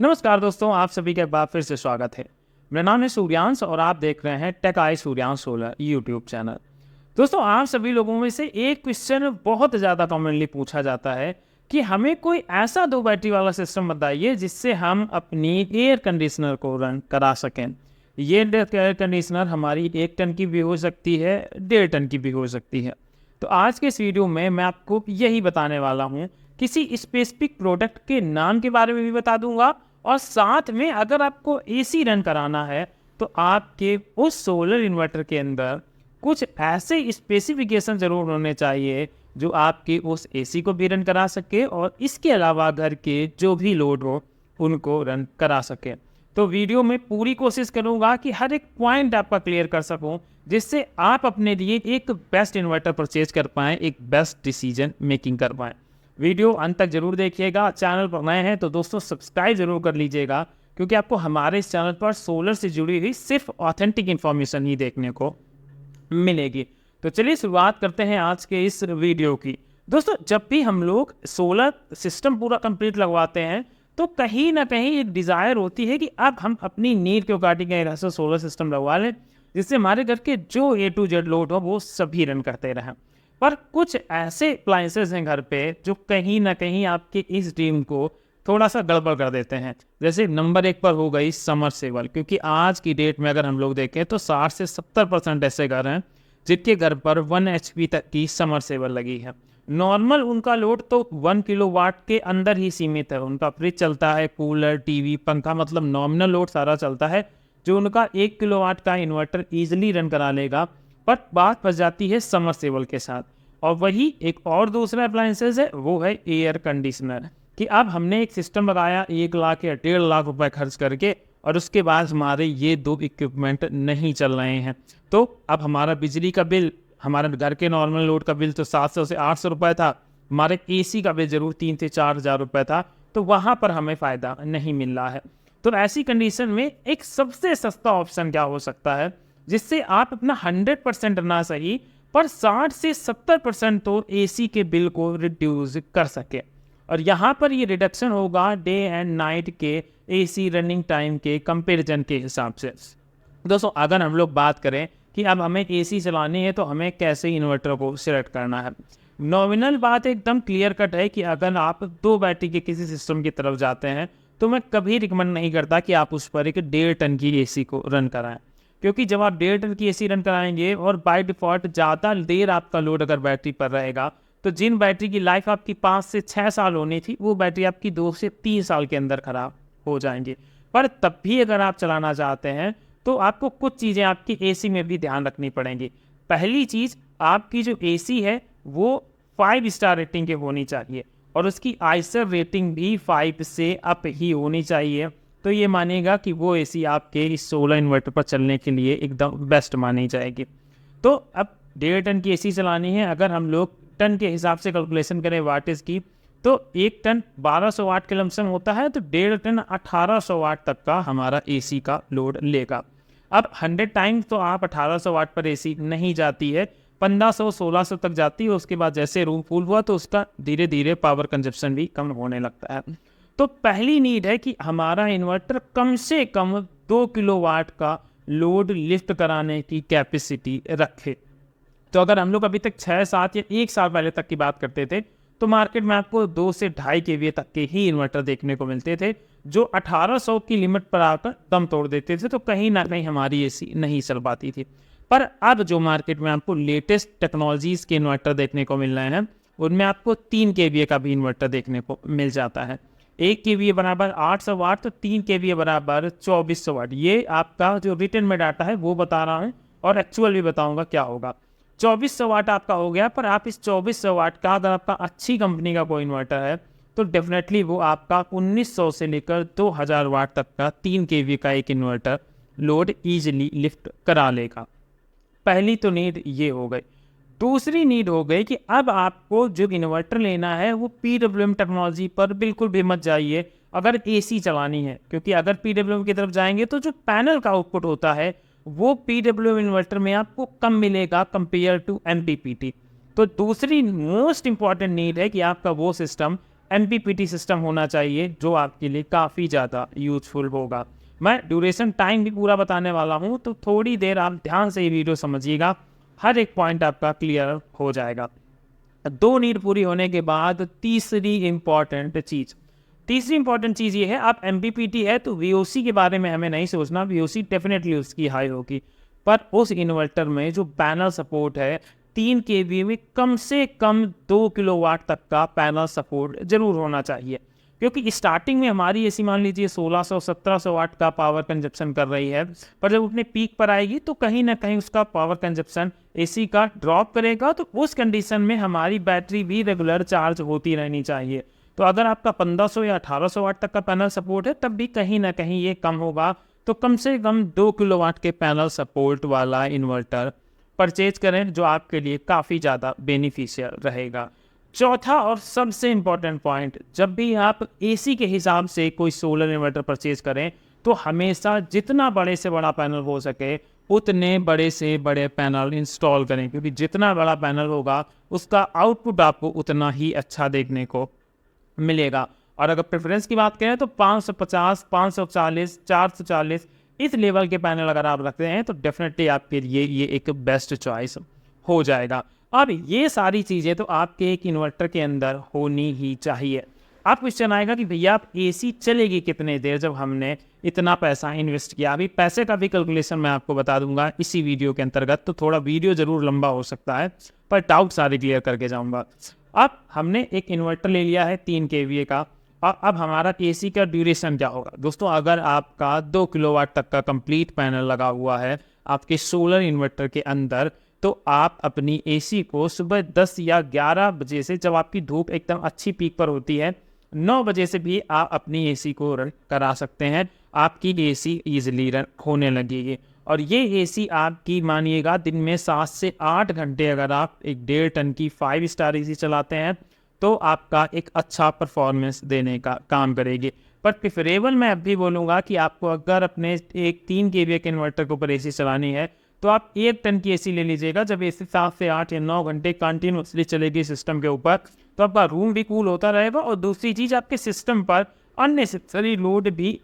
नमस्कार दोस्तों, आप सभी का एक बार फिर से स्वागत है। मेरा नाम है सूर्यांश और आप देख रहे हैं tech I Suryansh solar YouTube channel. दोस्तों, आप सभी लोगों में से एक क्वेश्चन बहुत ज़्यादा कॉमनली पूछा जाता है कि हमें कोई ऐसा 2 बैटरी वाला सिस्टम बताइए जिससे हम अपनी एयर कंडीशनर को रन करा सकें। ये एयर कंडीशनर हमारी 1 टन की भी हो सकती है, 1.5 टन की भी हो सकती है। तो आज के इस वीडियो में मैं आपको यही बताने वाला हूँ। किसी स्पेसिफिक प्रोडक्ट के नाम के बारे में भी बता दूंगा और साथ में अगर आपको एसी रन कराना है तो आपके उस सोलर इन्वर्टर के अंदर कुछ ऐसे स्पेसिफिकेशन ज़रूर होने चाहिए जो आपके उस एसी को भी रन करा सके और इसके अलावा घर के जो भी लोड हो उनको रन करा सके। तो वीडियो में पूरी कोशिश करूंगा कि हर एक पॉइंट आपका क्लियर कर सकूं जिससे आप अपने लिए एक बेस्ट इन्वर्टर परचेज कर पाएँ, एक बेस्ट डिसीजन मेकिंग कर पाएँ। वीडियो अंत तक जरूर देखिएगा। चैनल पर नए हैं तो दोस्तों सब्सक्राइब जरूर कर लीजिएगा, क्योंकि आपको हमारे इस चैनल पर सोलर से जुड़ी हुई सिर्फ ऑथेंटिक इन्फॉर्मेशन ही देखने को मिलेगी। तो चलिए शुरुआत करते हैं आज के इस वीडियो की। दोस्तों, जब भी हम लोग सोलर सिस्टम पूरा कंप्लीट लगवाते हैं तो कहीं ना कहीं एक डिज़ायर होती है कि अब हम अपनी नीड के अकॉर्डिंग ऐसा सोलर सिस्टम लगवा लें जिससे हमारे घर के जो A to Z लोड हो वो सभी रन करते रहें। पर कुछ ऐसे अप्लायंसेस हैं घर पे जो कहीं ना कहीं आपके इस ड्रीम को थोड़ा सा गड़बड़ कर देते हैं। जैसे नंबर 1 पर हो गई समरसेबल, क्योंकि आज की डेट में अगर हम लोग देखें तो 60 से 70% ऐसे घर हैं जिनके घर पर 1 HP तक की समरसेबल लगी है। नॉर्मल उनका लोड तो 1 किलोवाट के अंदर ही सीमित है। उनका फ्रिज चलता है, कूलर, टीवी, पंखा, मतलब नॉमिनल लोड सारा चलता है जो उनका 1 किलोवाट का इन्वर्टर ईजिली रन करा लेगा। पर बात फंस जाती है समरसेबल के साथ। और वही एक और दूसरा अप्लायंसेस है, वो है एयर कंडीशनर। कि अब हमने एक सिस्टम लगाया 1 लाख या 1.5 लाख रुपए खर्च करके और उसके बाद हमारे ये 2 इक्विपमेंट नहीं चल रहे हैं, तो अब हमारा बिजली का बिल, हमारे घर के नॉर्मल लोड का बिल तो 700 से 800 रुपये था, हमारे एसी का बिल जरूर 3 से 4 हज़ार रुपये था। तो वहाँ पर हमें फ़ायदा नहीं मिल रहा है। तो ऐसी कंडीशन में एक सबसे सस्ता ऑप्शन क्या हो सकता है जिससे आप अपना 100% ना सही पर 60 से 70% तो एसी के बिल को रिड्यूस कर सके। और यहाँ पर ये रिडक्शन होगा डे एंड नाइट के एसी रनिंग टाइम के कंपैरिजन के हिसाब से। दोस्तों, अगर हम लोग बात करें कि अब हमें एसी चलानी है तो हमें कैसे इन्वर्टर को सिलेक्ट करना है। नॉमिनल बात एकदम क्लियर कट है कि अगर आप 2 बैटरी के किसी सिस्टम की तरफ जाते हैं तो मैं कभी रिकमेंड नहीं करता कि आप उस पर एक 1.5 टन की एसी को रन कराएं, क्योंकि जब आप 1.5 टन की एसी रन कराएंगे और बाय डिफ़ॉल्ट ज़्यादा देर आपका लोड अगर बैटरी पर रहेगा तो जिन बैटरी की लाइफ आपकी 5 से 6 साल होनी थी वो बैटरी आपकी 2 से 3 साल के अंदर ख़राब हो जाएंगी। पर तब भी अगर आप चलाना चाहते हैं तो आपको कुछ चीज़ें आपकी एसी में भी ध्यान रखनी पड़ेंगी। पहली चीज़, आपकी जो एसी है वो 5 स्टार रेटिंग की होनी चाहिए और उसकी आइसर रेटिंग भी 5 से अप ही होनी चाहिए। तो ये मानेगा कि वो एसी आपके इस सोलर इन्वर्टर पर चलने के लिए एकदम बेस्ट मानी जाएगी। तो अब 1.5 टन की एसी चलानी है। अगर हम लोग टन के हिसाब से कैलकुलेशन करें वाटेज की, तो 1 टन 1200 वाट के लमसम होता है, तो 1.5 टन 1800 वाट तक का हमारा एसी का लोड लेगा। अब 100 टाइम्स तो आप 1800 वाट पर एसी नहीं जाती है, 1500-1600 तक जाती है। उसके बाद जैसे रूम फुल हुआ तो उसका धीरे धीरे पावर कंजप्शन भी कम होने लगता है। तो पहली नीड है कि हमारा इन्वर्टर कम से कम 2 किलोवाट का लोड लिफ्ट कराने की कैपेसिटी रखे। तो अगर हम लोग अभी तक 6-7 या 1 साल पहले तक की बात करते थे तो मार्केट में आपको 2 से 2.5 kVA तक के ही इन्वर्टर देखने को मिलते थे जो 1800 की लिमिट पर आकर दम तोड़ देते थे। तो कहीं ना कहीं हमारी एसी नहीं चल पाती थी। पर अब जो मार्केट में आपको लेटेस्ट टेक्नोलॉजीज़ के इन्वर्टर देखने को मिल रहे हैं उनमें आपको 3 kVA का भी इन्वर्टर देखने को मिल जाता है। 1 kVA बराबर 800 वाट, तो 3 kVA बराबर 2400 वाट। ये आपका जो रिटर्न में डाटा है वो बता रहा हूँ और एक्चुअल भी बताऊँगा क्या होगा। 2400 वाट आपका हो गया। पर आप इस 2400 वाट का अगर आपका अच्छी कंपनी का कोई इन्वर्टर है तो डेफिनेटली वो आपका 1900 से लेकर 2000 वाट तक का 3 kVA का एक इन्वर्टर लोड ईजिली लिफ्ट करा लेगा। पहली तो नीड ये हो गई। दूसरी नीड हो गई कि अब आपको जो इन्वर्टर लेना है वो PWM टेक्नोलॉजी पर बिल्कुल भी मत जाइए अगर एसी चलानी है, क्योंकि अगर PWM की तरफ जाएंगे तो जो पैनल का आउटपुट होता है वो PWM इन्वर्टर में आपको कम मिलेगा कंपेयर टू MPPT। तो दूसरी मोस्ट इंपॉर्टेंट नीड है कि आपका वो सिस्टम MPPT सिस्टम होना चाहिए जो आपके लिए काफ़ी ज़्यादा यूजफुल होगा। मैं ड्यूरेशन टाइम भी पूरा बताने वाला हूँ, तो थोड़ी देर आप ध्यान से ये वीडियो समझिएगा, हर एक पॉइंट आपका क्लियर हो जाएगा। 2 नीड पूरी होने के बाद तीसरी इंपॉर्टेंट चीज़ ये है, आप MPPT है तो VOC के बारे में हमें नहीं सोचना, VOC डेफिनेटली उसकी हाई होगी, पर उस इन्वर्टर में जो पैनल सपोर्ट है 3 kVA में कम से कम 2 किलोवाट तक का पैनल सपोर्ट जरूर होना चाहिए, क्योंकि स्टार्टिंग में हमारी एसी मान लीजिए 1600-1700 वाट का पावर कंजप्शन कर रही है, पर जब अपने पीक पर आएगी तो कहीं ना कहीं उसका पावर कंजप्शन एसी का ड्रॉप करेगा। तो उस कंडीशन में हमारी बैटरी भी रेगुलर चार्ज होती रहनी चाहिए। तो अगर आपका 1500 या 1800 वाट तक का पैनल सपोर्ट है तब भी कहीं ना कहीं ये कम होगा, तो कम से कम 2 किलोवाट के पैनल सपोर्ट वाला इन्वर्टर परचेज करें, जो आपके लिए काफ़ी ज़्यादा बेनिफिशियल रहेगा। चौथा और सबसे इम्पॉर्टेंट पॉइंट, जब भी आप एसी के हिसाब से कोई सोलर इन्वर्टर परचेज करें तो हमेशा जितना बड़े से बड़ा पैनल हो सके उतने बड़े से बड़े पैनल इंस्टॉल करें, क्योंकि जितना बड़ा पैनल होगा उसका आउटपुट आपको उतना ही अच्छा देखने को मिलेगा। और अगर प्रेफरेंस की बात करें तो 550, 540, 440 इस लेवल के पैनल अगर आप रखते हैं तो डेफिनेटली आपके लिए ये एक बेस्ट चॉइस हो जाएगा। अब ये सारी चीज़ें तो आपके एक इन्वर्टर के अंदर होनी ही चाहिए। आप क्वेश्चन आएगा कि भैया आप एसी चलेगी कितने देर जब हमने इतना पैसा इन्वेस्ट किया। अभी पैसे का भी कैलकुलेशन मैं आपको बता दूंगा इसी वीडियो के अंतर्गत, तो थोड़ा वीडियो जरूर लंबा हो सकता है, पर डाउट सारे क्लियर करके जाऊंगा। अब हमने एक इन्वर्टर ले लिया है 3 kVA का, और अब हमारा एसी का ड्यूरेशन क्या होगा। दोस्तों, अगर आपका 2 किलोवाट तक का कंप्लीट पैनल लगा हुआ है आपके सोलर इन्वर्टर के अंदर, तो आप अपनी एसी को सुबह 10 या 11 बजे से, जब आपकी धूप एकदम अच्छी पीक पर होती है, 9 बजे से भी आप अपनी एसी को रन करा सकते हैं। आपकी एसी ईजिली रन होने लगेगी। और ये एसी आपकी मानिएगा दिन में 7 से 8 घंटे अगर आप एक 1.5 टन की 5 स्टार एसी चलाते हैं तो आपका एक अच्छा परफॉर्मेंस देने का काम करेगी। पर प्रेफरेबल मैं अब भी बोलूँगा कि आपको अगर अपने एक 3 kVA के इन्वर्टर के ऊपर एसी चलानी है तो आप 1 टन की एसी ले लीजिएगा। जब एसी 7 से 8 या 9 घंटे कंटिन्यूसली चलेगी सिस्टम के ऊपर, तो आपका रूम भी कूल होता रहेगा, और दूसरी चीज़ आपके सिस्टम पर अननेसेसरी लोड भी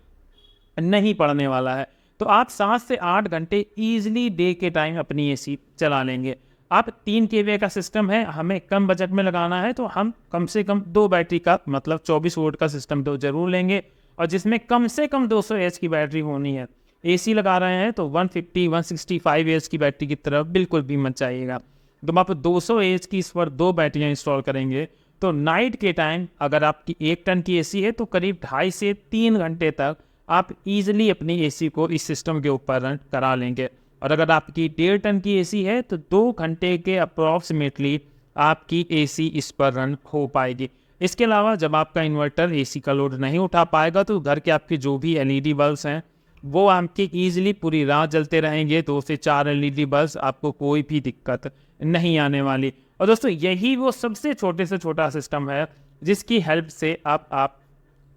नहीं पड़ने वाला है। तो आप 7 से 8 घंटे ईजिली डे के टाइम अपनी एसी चला लेंगे। आप 3 kVA का सिस्टम है, हमें कम बजट में लगाना है, तो हम कम से कम 2 बैटरी का मतलब 24 वोल्ट का सिस्टम तो जरूर लेंगे, और जिसमें कम से कम 200 एच की बैटरी होनी है। एसी लगा रहे हैं तो 150, 165 एच की बैटरी की तरफ बिल्कुल भी मत जाइएगा। तो आप 200 एच की इस पर 2 बैटरियाँ इंस्टॉल करेंगे तो नाइट के टाइम अगर आपकी 1 टन की एसी है तो करीब 2.5 से 3 घंटे तक आप इजीली अपनी एसी को इस सिस्टम के ऊपर रन करा लेंगे। और अगर आपकी 1.5 टन की एसी है तो 2 घंटे के अप्रॉक्सीमेटली आपकी एसी इस पर रन हो पाएगी। इसके अलावा जब आपका इन्वर्टर एसी का लोड नहीं उठा पाएगा तो घर के आपके जो भी एलईडी बल्ब्स हैं वो आपके ईजिली पूरी रात जलते रहेंगे। 2 से 4 एलईडी बल्ब्स, आपको कोई भी दिक्कत नहीं आने वाली। और दोस्तों, यही वो सबसे छोटे से छोटा सिस्टम है जिसकी हेल्प से आप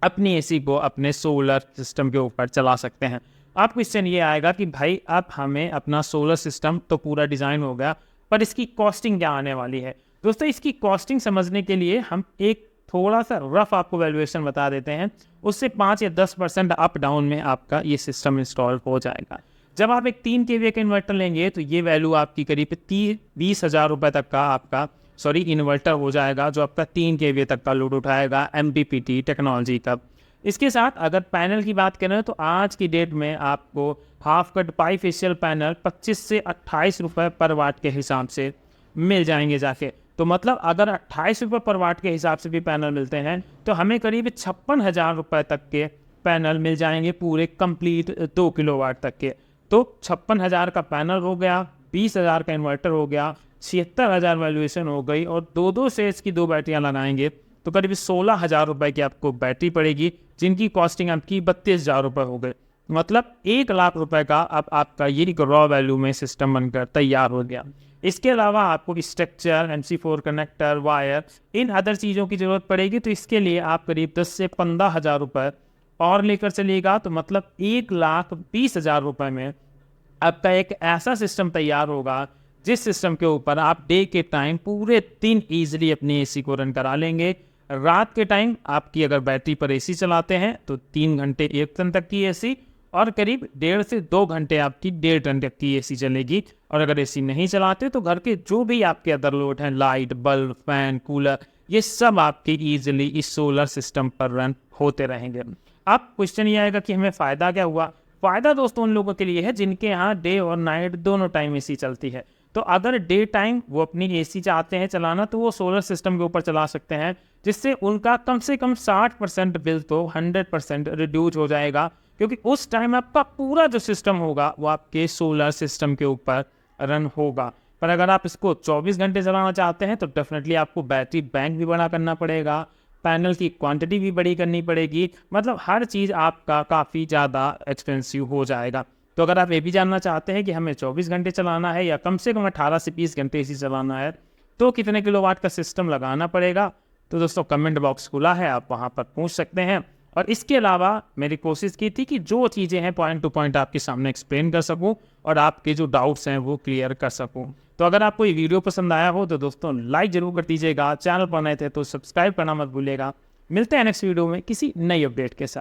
अपनी एसी को अपने सोलर सिस्टम के ऊपर चला सकते हैं। आप क्वेश्चन ये आएगा कि भाई आप हमें अपना सोलर सिस्टम तो पूरा डिज़ाइन हो गया, पर इसकी कॉस्टिंग क्या आने वाली है। दोस्तों, इसकी कॉस्टिंग समझने के लिए हम एक थोड़ा सा रफ आपको वैल्यूएशन बता देते हैं। उससे 5 या 10% अप डाउन में आपका ये सिस्टम इंस्टॉल हो जाएगा। जब आप एक 3 kVA का इन्वर्टर लेंगे तो ये वैल्यू आपकी करीब 20,000 रुपये तक का आपका इन्वर्टर हो जाएगा, जो आपका 3 kVA तक का लोड उठाएगा MPPT टेक्नोलॉजी का। इसके साथ अगर पैनल की बात करें तो आज की डेट में आपको हाफ कट बाईफेशियल पैनल 25 से 28 रुपये पर वाट के हिसाब से मिल जाएंगे जाके। तो मतलब अगर 28 रुपये पर वाट के हिसाब से भी पैनल मिलते हैं तो हमें करीब 56,000 रुपये तक के पैनल मिल जाएंगे पूरे कंप्लीट 2 किलोवाट तक के। तो 56,000 का पैनल हो गया, 20,000 का इन्वर्टर हो गया, 76,000 वैल्यूएशन हो गई, और 2 सेट्स की 2 बैटरियाँ लगाएंगे तो करीब 16,000 रुपये की आपको बैटरी पड़ेगी, जिनकी कॉस्टिंग आपकी 32,000 रुपये हो गई। मतलब 1 लाख रुपए का अब आपका ये रॉ वैल्यू में सिस्टम बनकर तैयार हो गया। इसके अलावा आपको structure, MC4 connector, wire, in other चीज़ों की ज़रूरत पड़ेगी, तो इसके लिए आप करीब 10 से 15,000 रुपये और लेकर चलिएगा। तो मतलब 1,20,000 रुपये में आपका एक ऐसा सिस्टम तैयार होगा जिस सिस्टम के ऊपर आप डे के टाइम पूरे दिन ईजिली अपनी एसी को रन करा लेंगे। रात के टाइम आपकी अगर बैटरी पर एसी चलाते हैं तो 3 घंटे 1 टन तक की एसी, और करीब 1.5 से 2 घंटे आपकी 1.5 टन तक की एसी चलेगी। और अगर एसी नहीं चलाते तो घर के जो भी आपके अदर लोड हैं, लाइट, बल्ब, फैन, कूलर, ये सब आपके ईजिली इस सोलर सिस्टम पर रन होते रहेंगे। अब क्वेश्चन ये आएगा कि हमें फ़ायदा क्या हुआ। फ़ायदा दोस्तों उन लोगों के लिए है जिनके यहाँ डे और नाइट दोनों टाइम एसी चलती है। तो अगर डे टाइम वो अपनी एसी चाहते हैं चलाना तो वो सोलर सिस्टम के ऊपर चला सकते हैं, जिससे उनका कम से कम 60% बिल तो 100% रिड्यूस हो जाएगा, क्योंकि उस टाइम आपका पूरा जो सिस्टम होगा वो आपके सोलर सिस्टम के ऊपर रन होगा। पर अगर आप इसको 24 घंटे चलाना चाहते हैं तो डेफिनेटली आपको बैटरी बैंक भी बड़ा करना पड़ेगा, पैनल की क्वांटिटी भी बड़ी करनी पड़ेगी, मतलब हर चीज़ आपका काफ़ी ज़्यादा एक्सपेंसिव हो जाएगा। तो अगर आप ये भी जानना चाहते हैं कि हमें 24 घंटे चलाना है या कम से कम 18 से 20 घंटे इसी चलाना है तो कितने किलोवाट का सिस्टम लगाना पड़ेगा, तो दोस्तों कमेंट बॉक्स खुला है, आप वहाँ पर पूछ सकते हैं। और इसके अलावा मेरी कोशिश की थी कि जो चीज़ें हैं पॉइंट टू पॉइंट आपके सामने एक्सप्लेन कर सकूं और आपके जो डाउट्स हैं वो क्लियर कर सकूं। तो अगर आपको ये वीडियो पसंद आया हो तो दोस्तों लाइक जरूर कर दीजिएगा, चैनल पर नए थे तो सब्सक्राइब करना मत भूलिएगा। मिलते हैं नेक्स्ट वीडियो में किसी नई अपडेट के साथ।